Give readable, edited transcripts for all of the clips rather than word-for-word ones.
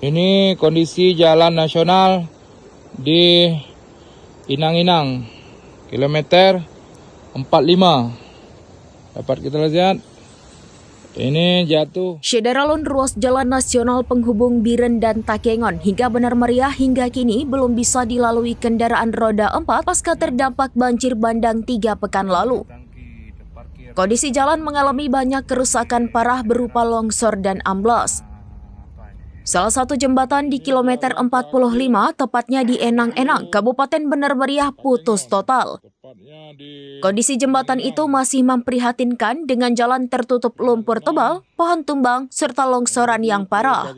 Ini kondisi jalan nasional di Inang-Inang, kilometer 45. Dapat kita lihat, ini jatuh. Syederalun ruas jalan nasional penghubung Biren dan Takengon hingga Benar Meriah hingga kini belum bisa dilalui kendaraan roda 4 pasca terdampak banjir bandang 3 pekan lalu. Kondisi jalan mengalami banyak kerusakan parah berupa longsor dan amblas. Salah satu jembatan di kilometer 45, tepatnya di Enang-Enang, Kabupaten Benar Meriah, putus total. Kondisi jembatan itu masih memprihatinkan dengan jalan tertutup lumpur tebal, pohon tumbang, serta longsoran yang parah.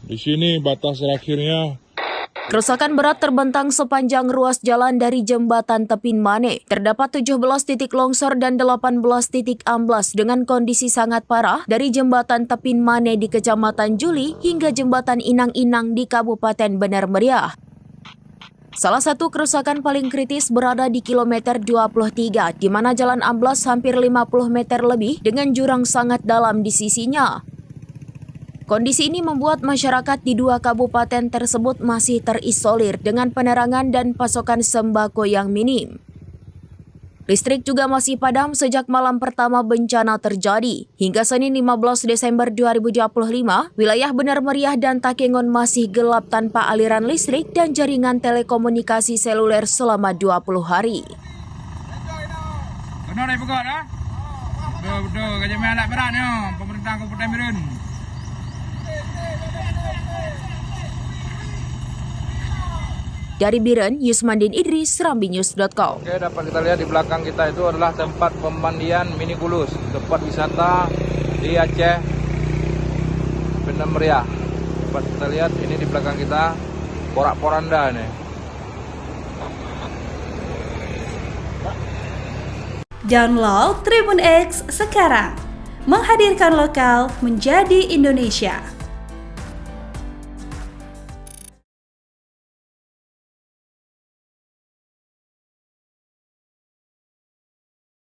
Di sini batas terakhirnya. Kerusakan berat terbentang sepanjang ruas jalan dari jembatan Tepin Mane. Terdapat 17 titik longsor dan 18 titik amblas dengan kondisi sangat parah dari jembatan Tepin Mane di Kecamatan Juli hingga jembatan Inang-Inang di Kabupaten Benar Meriah. Salah satu kerusakan paling kritis berada di kilometer 23, di mana jalan amblas hampir 50 meter lebih dengan jurang sangat dalam di sisinya. Kondisi ini membuat masyarakat di 2 kabupaten tersebut masih terisolir dengan penerangan dan pasokan sembako yang minim. Listrik juga masih padam sejak malam pertama bencana terjadi. Hingga Senin 15 Desember 2025, wilayah Benar Meriah dan Takengon masih gelap tanpa aliran listrik dan jaringan telekomunikasi seluler selama 20 hari. Benar ya pokok dah? Betul, kerja alat beratnya, pemerintah Kabupaten Biren. Dari Biren, Yusmandin Idris, SerambiNews.com. Oke, dapat kita lihat di belakang kita itu adalah tempat pemandian Mini Kulus, tempat wisata di Aceh, Benar Meriah. Dapat kita lihat ini di belakang kita porak-poranda ini. Download Tribun X sekarang, menghadirkan lokal menjadi Indonesia.